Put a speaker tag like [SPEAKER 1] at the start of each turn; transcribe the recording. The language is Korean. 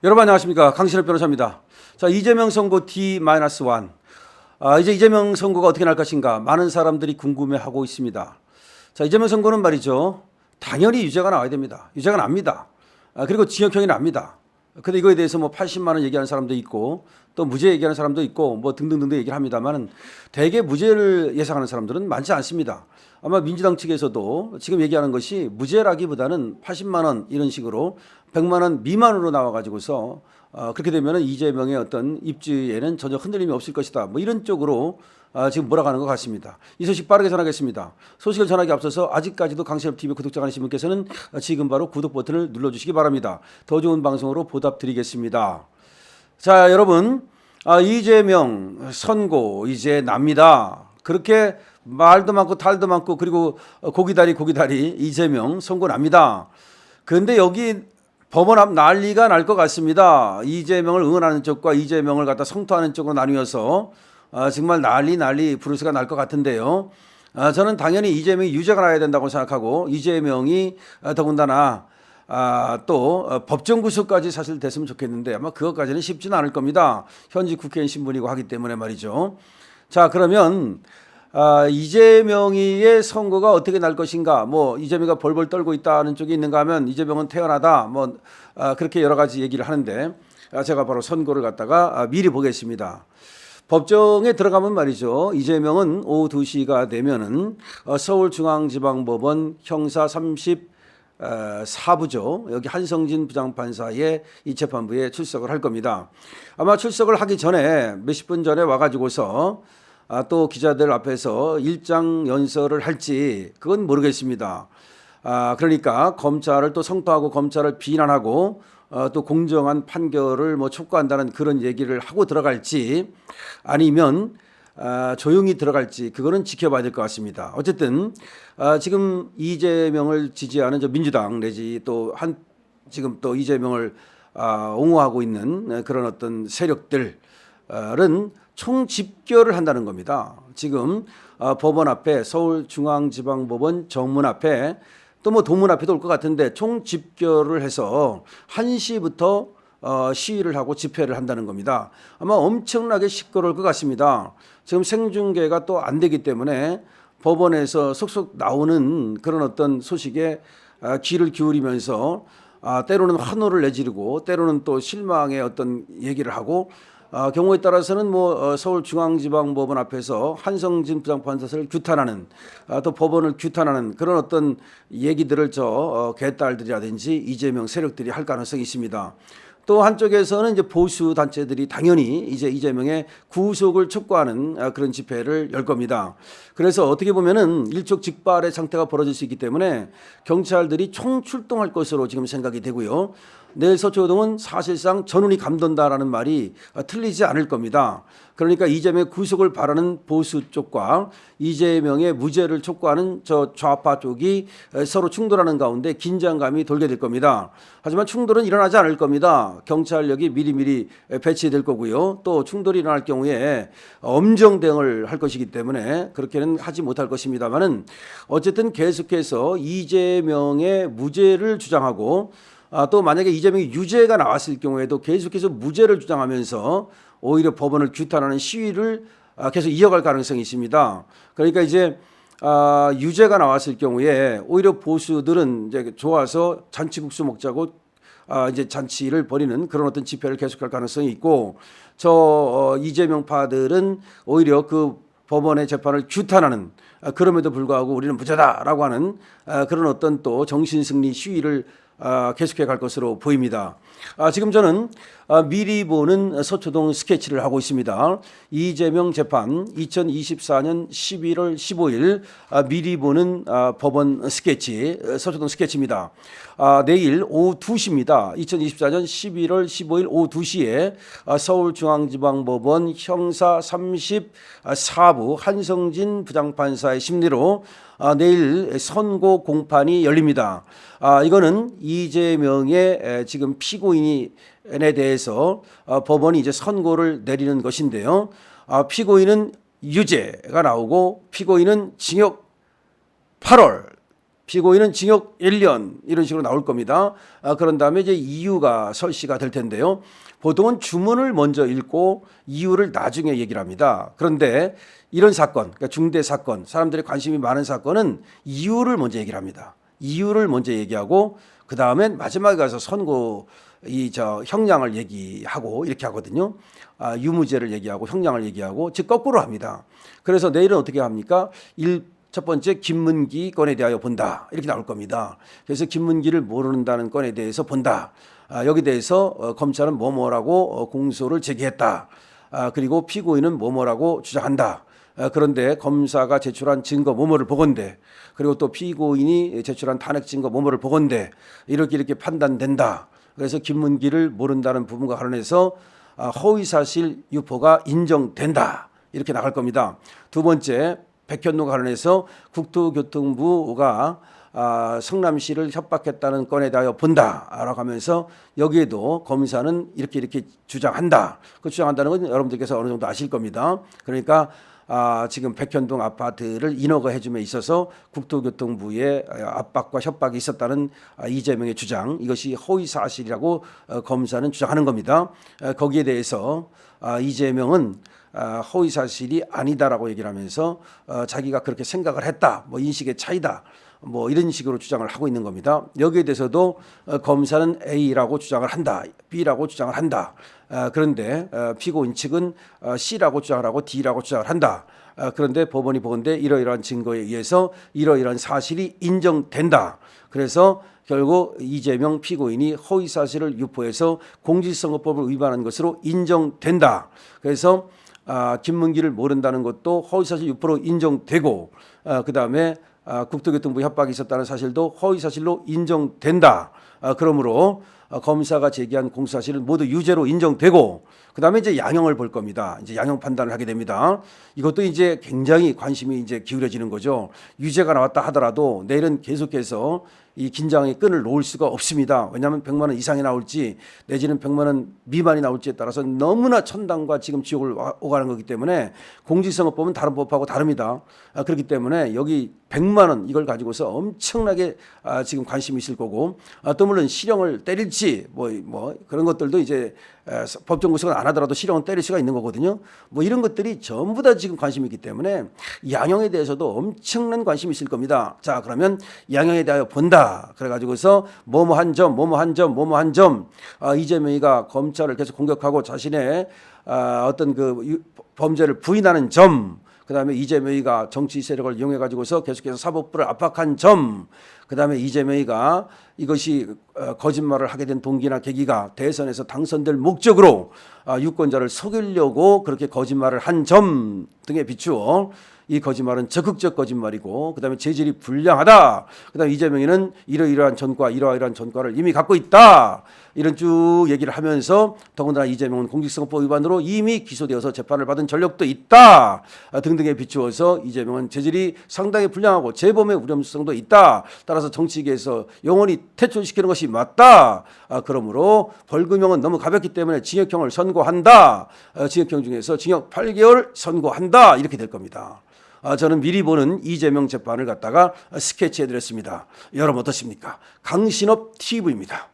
[SPEAKER 1] 여러분 안녕하십니까, 강신업 변호사입니다. 자, 이재명 선고 D-1. 이제 이재명 선고가 어떻게 날 것인가 많은 사람들이 궁금해하고 있습니다. 자, 이재명 선고는 말이죠, 당연히 유죄가 나와야 됩니다. 유죄가 납니다. 그리고 징역형이 납니다. 근데 이거에 대해서 뭐 80만 원 얘기하는 사람도 있고 또 무죄 얘기하는 사람도 있고 뭐 등등등등 얘기를 합니다만, 대개 무죄를 예상하는 사람들은 많지 않습니다. 아마 민주당 측에서도 지금 얘기하는 것이 무죄라기보다는 80만 원 이런 식으로 100만 원 미만으로 나와가지고서 그렇게 되면 이재명의 어떤 입지에는 전혀 흔들림이 없을 것이다, 뭐 이런 쪽으로 지금 몰아가는 것 같습니다. 이 소식 빠르게 전하겠습니다. 소식을 전하기 앞서서 아직까지도 강신업TV 구독자 아니신 분께서는 지금 바로 구독 버튼을 눌러주시기 바랍니다. 더 좋은 방송으로 보답드리겠습니다. 자, 여러분, 이재명 선고 이제 납니다. 그렇게 말도 많고 탈도 많고 그리고 고기다리 이재명 선고 납니다. 그런데 여기 법원 앞 난리가 날 것 같습니다. 이재명을 응원하는 쪽과 이재명을 갖다 성토하는 쪽으로 나뉘어서 정말 난리 브루스가 날 것 같은데요. 저는 당연히 이재명이 유죄가 나야 된다고 생각하고, 이재명이 더군다나 또 법정 구속까지 사실 됐으면 좋겠는데 아마 그것까지는 쉽지는 않을 겁니다. 현직 국회의원 신분이고 하기 때문에 말이죠. 자, 그러면 이재명이의 선고가 어떻게 날 것인가, 뭐 이재명이가 벌벌 떨고 있다는 쪽이 있는가 하면 이재명은 태어나다, 뭐 그렇게 여러 가지 얘기를 하는데, 제가 바로 선고를 갖다가 미리 보겠습니다. 법정에 들어가면 말이죠, 이재명은 오후 2시가 되면은 서울중앙지방법원 형사 34부죠. 여기 한성진 부장판사의 이 재판부에 출석을 할 겁니다. 아마 출석을 하기 전에 몇십 분 전에 와가지고서 또 기자들 앞에서 일장 연설을 할지 그건 모르겠습니다. 그러니까 검찰을 또 성토하고 검찰을 비난하고 또 공정한 판결을 뭐 촉구한다는 그런 얘기를 하고 들어갈지 아니면 조용히 들어갈지, 그거는 지켜봐야 될 것 같습니다. 어쨌든 지금 이재명을 지지하는 저 민주당 내지 또 지금 또 이재명을 옹호하고 있는 그런 어떤 세력들은 총집결을 한다는 겁니다. 지금 법원 앞에, 서울중앙지방법원 정문 앞에, 또 뭐 동문 앞에도 올 것 같은데 총집결을 해서 1시부터 시위를 하고 집회를 한다는 겁니다. 아마 엄청나게 시끄러울 것 같습니다. 지금 생중계가 또 안 되기 때문에 법원에서 속속 나오는 그런 어떤 소식에 귀를 기울이면서 때로는 환호를 내지르고 때로는 또 실망의 어떤 얘기를 하고, 경우에 따라서는 뭐 서울중앙지방법원 앞에서 한성진 부장판사를 규탄하는, 또 법원을 규탄하는 그런 어떤 얘기들을 개딸들이라든지 이재명 세력들이 할 가능성이 있습니다. 또 한쪽에서는 이제 보수 단체들이 당연히 이제 이재명의 구속을 촉구하는 그런 집회를 열 겁니다. 그래서 어떻게 보면은 일촉즉발의 상태가 벌어질 수 있기 때문에 경찰들이 총출동할 것으로 지금 생각이 되고요. 내일 서초동은 사실상 전운이 감돈다라는 말이 틀리지 않을 겁니다. 그러니까 이재명의 구속을 바라는 보수 쪽과 이재명의 무죄를 촉구하는 저 좌파 쪽이 서로 충돌하는 가운데 긴장감이 돌게 될 겁니다. 하지만 충돌은 일어나지 않을 겁니다. 경찰력이 미리미리 배치될 거고요. 또 충돌이 일어날 경우에 엄정 대응을 할 것이기 때문에 그렇게는 하지 못할 것입니다만은, 어쨌든 계속해서 이재명의 무죄를 주장하고, 또 만약에 이재명이 유죄가 나왔을 경우에도 계속해서 무죄를 주장하면서 오히려 법원을 규탄하는 시위를 계속 이어갈 가능성이 있습니다. 그러니까 이제 유죄가 나왔을 경우에 오히려 보수들은 이제 좋아서 잔치국수 먹자고 이제 잔치를 벌이는 그런 어떤 집회를 계속할 가능성이 있고, 이재명파들은 오히려 그 법원의 재판을 규탄하는, 그럼에도 불구하고 우리는 무죄다라고 하는 그런 어떤 또 정신승리 시위를 계속해 갈 것으로 보입니다. 지금 저는 미리 보는 서초동 스케치를 하고 있습니다. 이재명 재판 2024년 11월 15일 미리 보는 법원 스케치, 서초동 스케치입니다. 내일 오후 2시입니다. 2024년 11월 15일 오후 2시에 서울중앙지방법원 형사 34부 한성진 부장판사의 심리로 내일 선고 공판이 열립니다. 이거는 이재명의 지금 피고인에 대해서 법원이 이제 선고를 내리는 것인데요. 피고인은 유죄가 나오고 피고인은 징역 8월, 피고인은 징역 1년 이런 식으로 나올 겁니다. 그런 다음에 이제 이유가 설시가 될 텐데요. 보통은 주문을 먼저 읽고 이유를 나중에 얘기를 합니다. 그런데 이런 사건, 그러니까 중대 사건, 사람들이 관심이 많은 사건은 이유를 먼저 얘기를 합니다. 이유를 먼저 얘기하고 그 다음엔 마지막에 가서 선고 형량을 얘기하고 이렇게 하거든요. 유무죄를 얘기하고 형량을 얘기하고 즉 거꾸로 합니다. 그래서 내일은 어떻게 합니까? 첫 번째 김문기 건에 대하여 본다 이렇게 나올 겁니다. 그래서 김문기를 모른다는 건에 대해서 본다. 여기 대해서 검찰은 뭐뭐라고 공소를 제기했다. 그리고 피고인은 뭐뭐라고 주장한다. 그런데 검사가 제출한 증거 뭐뭐를 보건대 그리고 또 피고인이 제출한 탄핵 증거 뭐뭐를 보건대 이렇게 판단된다. 그래서 김문기를 모른다는 부분과 관련해서 허위사실 유포가 인정된다. 이렇게 나갈 겁니다. 두 번째 백현동과 관련해서 국토교통부가 성남시를 협박했다는 건에 대하여 본다라고 하면서 여기에도 검사는 이렇게 주장한다. 그 주장한다는 건 여러분들께서 어느 정도 아실 겁니다. 그러니까 지금 백현동 아파트를 인허가 해줌에 있어서 국토교통부의 압박과 협박이 있었다는 이재명의 주장 이것이 허위사실이라고 검사는 주장하는 겁니다. 거기에 대해서 이재명은 허위사실이 아니다라고 얘기를 하면서 자기가 그렇게 생각을 했다. 뭐 인식의 차이다. 뭐 이런 식으로 주장을 하고 있는 겁니다. 여기에 대해서도 검사는 A라고 주장을 한다. B라고 주장을 한다. 그런데 피고인 측은 C라고 주장을 하고 D라고 주장을 한다. 그런데 법원이 보건대 이러이러한 증거에 의해서 이러이러한 사실이 인정된다. 그래서 결국 이재명 피고인이 허위사실을 유포해서 공직선거법을 위반한 것으로 인정된다. 그래서 김문기를 모른다는 것도 허위사실 유포로 인정되고 그다음에 국토교통부 협박이 있었다는 사실도 허위사실로 인정된다. 그러므로 검사가 제기한 공소사실은 모두 유죄로 인정되고 그다음에 이제 양형을 볼 겁니다. 이제 양형 판단을 하게 됩니다. 이것도 이제 굉장히 관심이 이제 기울여지는 거죠. 유죄가 나왔다 하더라도 내일은 계속해서 이 긴장의 끈을 놓을 수가 없습니다. 왜냐하면 100만 원 이상이 나올지 내지는 100만 원 미만이 나올지에 따라서 너무나 천당과 지금 지옥을 오가는 거기 때문에 공직선거법은 다른 법하고 다릅니다. 그렇기 때문에 여기 100만 원 이걸 가지고서 엄청나게 지금 관심이 있을 거고 또 물론 실형을 때릴지 뭐 그런 것들도 이제 법정 구속은 안 하더라도 실형은 때릴 수가 있는 거거든요. 뭐 이런 것들이 전부 다 지금 관심이 있기 때문에 양형에 대해서도 엄청난 관심이 있을 겁니다. 자, 그러면 양형에 대하여 본다. 그래가지고서 뭐뭐한 점 이재명이가 검찰을 계속 공격하고 자신의 어떤 그 범죄를 부인하는 점. 그다음에 이재명이가 정치 세력을 이용해 가지고서 계속해서 사법부를 압박한 점, 그다음에 이재명이가 이것이 거짓말을 하게 된 동기나 계기가 대선에서 당선될 목적으로 유권자를 속이려고 그렇게 거짓말을 한 점 등에 비추어 이 거짓말은 적극적 거짓말이고 그다음에 재질이 불량하다. 그다음에 이재명이는 이러이러한 전과 이러이러한 전과를 이미 갖고 있다. 이런 쭉 얘기를 하면서 더군다나 이재명은 공직선거법 위반으로 이미 기소되어서 재판을 받은 전력도 있다. 등등에 비추어서 이재명은 재질이 상당히 불량하고 재범의 위험성도 있다. 따라서 정치계에서 영원히 퇴출시키는 것이 맞다. 그러므로 벌금형은 너무 가볍기 때문에 징역형을 선고한다. 징역형 중에서 징역 8개월 선고한다. 이렇게 될 겁니다. 저는 미리 보는 이재명 재판을 갖다가 스케치해드렸습니다. 여러분 어떻습니까? 강신업 TV입니다.